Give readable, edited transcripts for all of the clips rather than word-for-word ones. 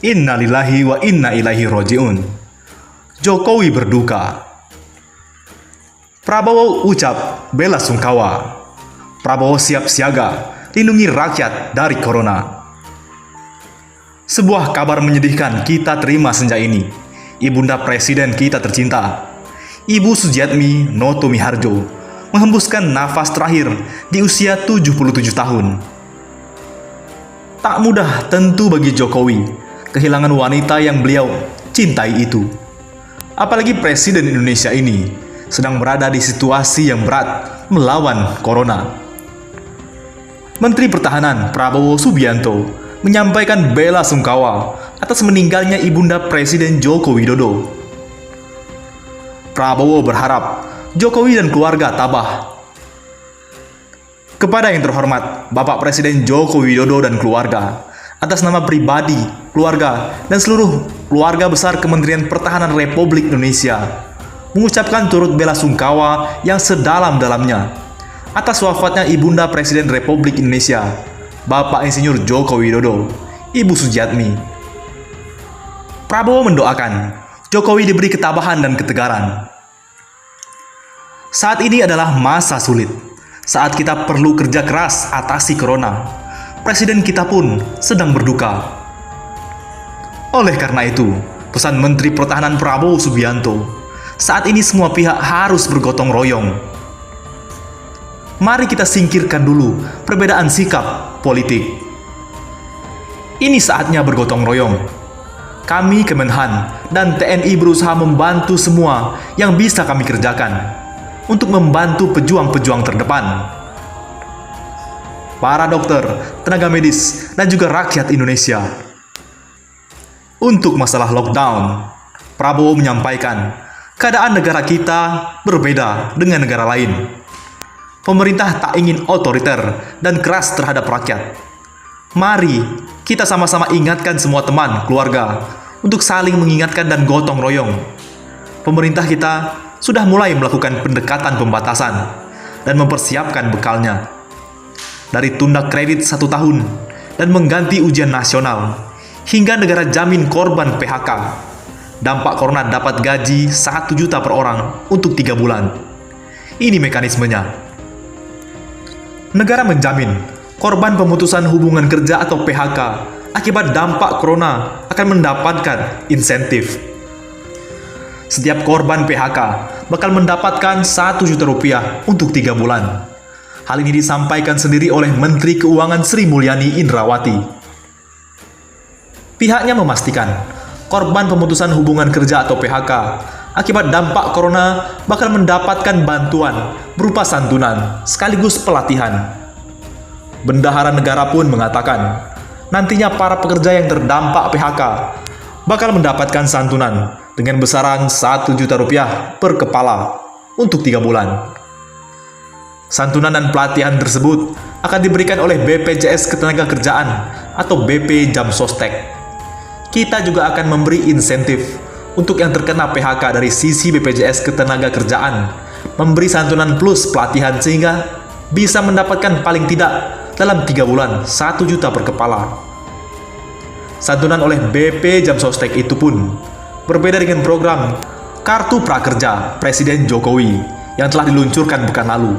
Innalillahi wa inna ilaihi roji'un. Jokowi berduka. Prabowo ucap bela sungkawa. Prabowo siap siaga, lindungi rakyat dari corona. Sebuah kabar menyedihkan kita terima senja ini. Ibunda Presiden kita tercinta, Ibu Sujiatmi Noto Miharjo, menghembuskan nafas terakhir di usia 77 tahun. Tak mudah tentu bagi Jokowi kehilangan wanita yang beliau cintai itu. Apalagi Presiden Indonesia ini sedang berada di situasi yang berat melawan corona. Menteri Pertahanan Prabowo Subianto menyampaikan bela sungkawa atas meninggalnya Ibunda Presiden Joko Widodo. Prabowo berharap Jokowi dan keluarga tabah. Kepada yang terhormat Bapak Presiden Joko Widodo dan keluarga, atas nama pribadi, keluarga, dan seluruh keluarga besar Kementerian Pertahanan Republik Indonesia, mengucapkan turut bela sungkawa yang sedalam-dalamnya atas wafatnya Ibunda Presiden Republik Indonesia, Bapak Insinyur Joko Widodo, Ibu Sujiatmi. Prabowo mendoakan Jokowi diberi ketabahan dan ketegaran. Saat ini adalah masa sulit, saat kita perlu kerja keras atasi corona. Presiden kita pun sedang berduka. Oleh karena itu, pesan Menteri Pertahanan Prabowo Subianto, saat ini semua pihak harus bergotong royong. Mari kita singkirkan dulu perbedaan sikap politik. Ini saatnya bergotong royong. Kami Kemenhan dan TNI berusaha membantu semua yang bisa kami kerjakan untuk membantu pejuang-pejuang terdepan. Para dokter, tenaga medis, dan juga rakyat Indonesia. Untuk masalah lockdown, Prabowo menyampaikan, keadaan negara kita berbeda dengan negara lain. Pemerintah tak ingin otoriter dan keras terhadap rakyat. Mari kita sama-sama ingatkan semua teman, keluarga, untuk saling mengingatkan dan gotong royong. Pemerintah kita sudah mulai melakukan pendekatan pembatasan dan mempersiapkan bekalnya. Dari tunda kredit 1 tahun dan mengganti ujian nasional, hingga negara jamin korban PHK. Dampak corona dapat gaji 1 juta per orang untuk 3 bulan. Ini mekanismenya. Negara menjamin korban pemutusan hubungan kerja atau PHK akibat dampak corona akan mendapatkan insentif. Setiap korban PHK bakal mendapatkan 1 juta rupiah untuk 3 bulan. Hal ini disampaikan sendiri oleh Menteri Keuangan Sri Mulyani Indrawati. Pihaknya memastikan korban pemutusan hubungan kerja atau PHK akibat dampak corona bakal mendapatkan bantuan berupa santunan sekaligus pelatihan. Bendahara negara pun mengatakan nantinya para pekerja yang terdampak PHK bakal mendapatkan santunan dengan besaran 1 juta rupiah per kepala untuk 3 bulan. Santunan dan pelatihan tersebut akan diberikan oleh BPJS Ketenagakerjaan atau BP Jamsostek. Kita juga akan memberi insentif untuk yang terkena PHK dari sisi BPJS Ketenagakerjaan, memberi santunan plus pelatihan sehingga bisa mendapatkan paling tidak dalam 3 bulan 1 juta per kepala. Santunan oleh BP Jamsostek itu pun berbeda dengan program Kartu Prakerja Presiden Jokowi yang telah diluncurkan pekan lalu.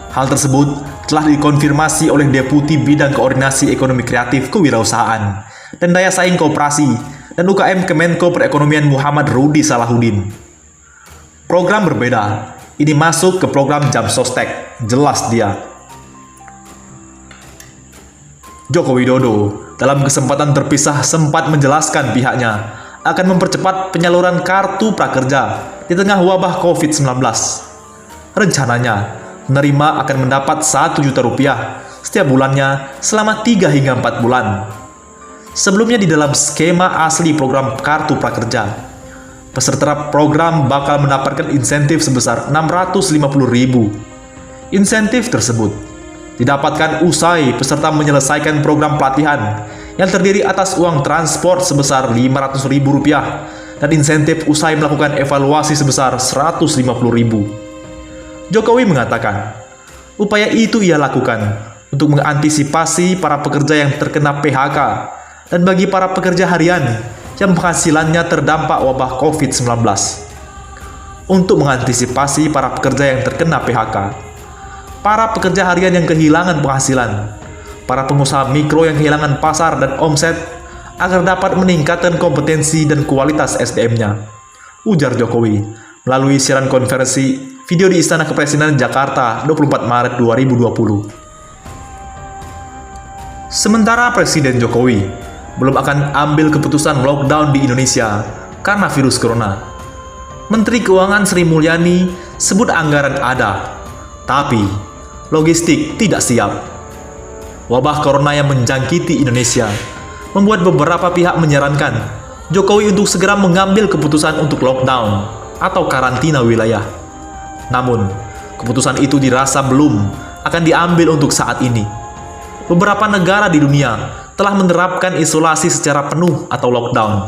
Hal tersebut telah dikonfirmasi oleh Deputi Bidang Koordinasi Ekonomi Kreatif Kewirausahaan dan Daya Saing Koperasi dan UKM Kemenko Perekonomian Muhammad Rudi Salahuddin. Program berbeda, ini masuk ke program Jamsostek, jelas dia. Joko Widodo dalam kesempatan terpisah sempat menjelaskan pihaknya akan mempercepat penyaluran kartu prakerja di tengah wabah COVID-19. Rencananya, penerima akan mendapat 1 juta rupiah setiap bulannya selama 3 hingga 4 bulan. Sebelumnya di dalam skema asli program Kartu Prakerja, peserta program bakal mendapatkan insentif sebesar 650.000. Insentif tersebut didapatkan usai peserta menyelesaikan program pelatihan yang terdiri atas uang transport sebesar Rp500.000 dan insentif usai melakukan evaluasi sebesar Rp150.000. Jokowi mengatakan, upaya itu ia lakukan untuk mengantisipasi para pekerja yang terkena PHK dan bagi para pekerja harian yang penghasilannya terdampak wabah COVID-19. Untuk mengantisipasi para pekerja yang terkena PHK, para pekerja harian yang kehilangan penghasilan, para pengusaha mikro yang kehilangan pasar dan omset, agar dapat meningkatkan kompetensi dan kualitas SDM-nya, ujar Jokowi melalui siaran konferensi video di Istana Kepresidenan Jakarta 24 Maret 2020. Sementara Presiden Jokowi belum akan ambil keputusan lockdown di Indonesia karena virus corona, Menteri Keuangan Sri Mulyani sebut anggaran ada, tapi logistik tidak siap. Wabah corona yang menjangkiti Indonesia membuat beberapa pihak menyarankan Jokowi untuk segera mengambil keputusan untuk lockdown atau karantina wilayah. Namun, keputusan itu dirasa belum akan diambil untuk saat ini. Beberapa negara di dunia telah menerapkan isolasi secara penuh atau lockdown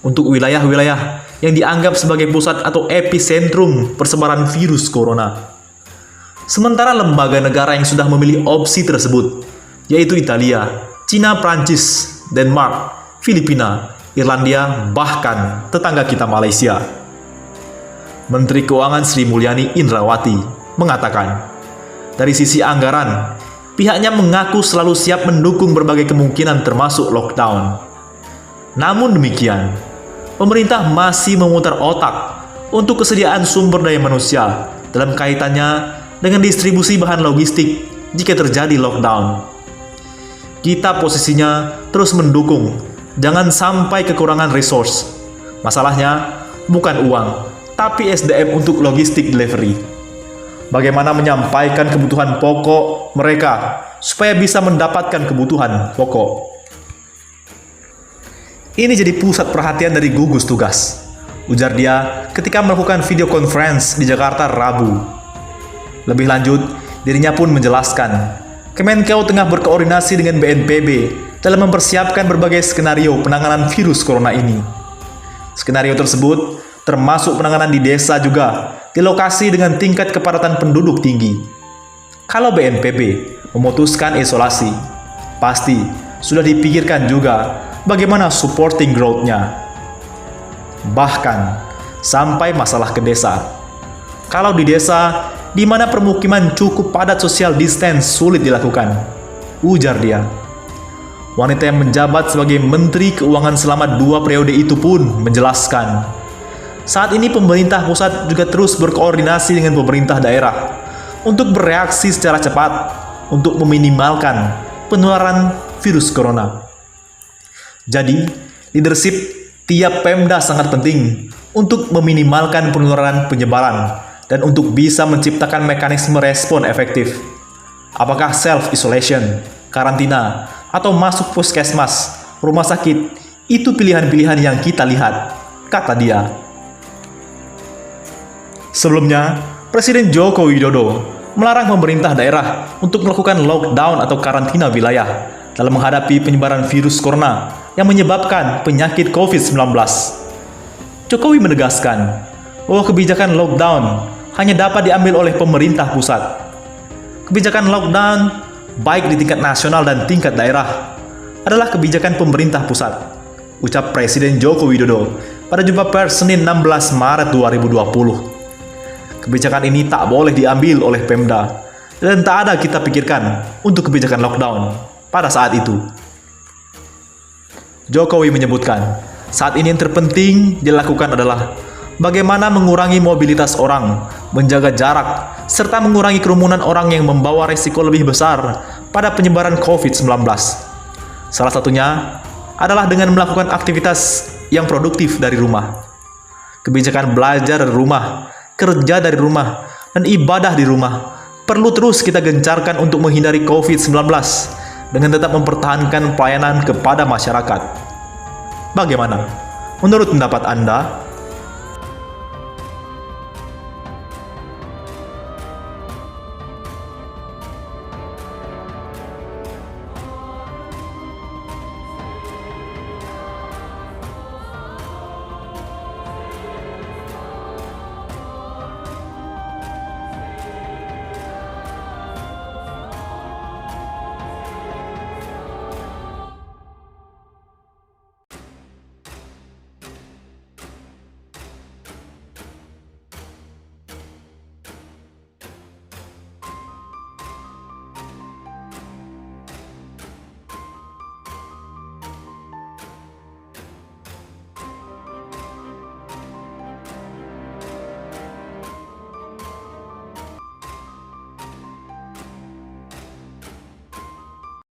untuk wilayah-wilayah yang dianggap sebagai pusat atau epicentrum persebaran virus corona. Sementara lembaga negara yang sudah memilih opsi tersebut, yaitu Italia, Cina, Prancis, Denmark, Filipina, Irlandia, bahkan tetangga kita Malaysia. Menteri Keuangan Sri Mulyani Indrawati mengatakan, dari sisi anggaran, pihaknya mengaku selalu siap mendukung berbagai kemungkinan termasuk lockdown. Namun demikian, pemerintah masih memutar otak untuk kesediaan sumber daya manusia dalam kaitannya dengan distribusi bahan logistik jika terjadi lockdown. Kita posisinya terus mendukung, jangan sampai kekurangan resource. Masalahnya bukan uang, tapi SDM untuk logistik delivery. Bagaimana menyampaikan kebutuhan pokok mereka supaya bisa mendapatkan kebutuhan pokok. Ini jadi pusat perhatian dari gugus tugas, ujar dia ketika melakukan video conference di Jakarta Rabu. Lebih lanjut, dirinya pun menjelaskan, Kemenkeu tengah berkoordinasi dengan BNPB dalam mempersiapkan berbagai skenario penanganan virus corona ini. Skenario tersebut termasuk penanganan di desa juga, di lokasi dengan tingkat kepadatan penduduk tinggi. Kalau BNPB memutuskan isolasi, pasti sudah dipikirkan juga bagaimana supporting growth-nya. Bahkan, sampai masalah ke desa. Kalau di desa, di mana permukiman cukup padat social distance sulit dilakukan, ujar dia. Wanita yang menjabat sebagai Menteri Keuangan selama 2 periode itu pun menjelaskan, saat ini pemerintah pusat juga terus berkoordinasi dengan pemerintah daerah untuk bereaksi secara cepat untuk meminimalkan penularan virus corona. Jadi, leadership tiap Pemda sangat penting untuk meminimalkan penularan penyebaran dan untuk bisa menciptakan mekanisme respon efektif. Apakah self-isolation, karantina, atau masuk puskesmas, rumah sakit, itu pilihan-pilihan yang kita lihat, kata dia. Sebelumnya, Presiden Joko Widodo melarang pemerintah daerah untuk melakukan lockdown atau karantina wilayah dalam menghadapi penyebaran virus corona yang menyebabkan penyakit COVID-19. Jokowi menegaskan bahwa kebijakan lockdown hanya dapat diambil oleh pemerintah pusat. Kebijakan lockdown, baik di tingkat nasional dan tingkat daerah, adalah kebijakan pemerintah pusat, ucap Presiden Joko Widodo pada jumpa pers Senin 16 Maret 2020. Kebijakan ini tak boleh diambil oleh Pemda, dan tak ada kita pikirkan untuk kebijakan lockdown pada saat itu. Jokowi menyebutkan, saat ini yang terpenting dilakukan adalah bagaimana mengurangi mobilitas orang, menjaga jarak, serta mengurangi kerumunan orang yang membawa risiko lebih besar pada penyebaran COVID-19. Salah satunya adalah dengan melakukan aktivitas yang produktif dari rumah. Kebijakan belajar dari rumah, kerja dari rumah, dan ibadah di rumah perlu terus kita gencarkan untuk menghindari COVID-19 dengan tetap mempertahankan pelayanan kepada masyarakat. Bagaimana? Menurut pendapat Anda?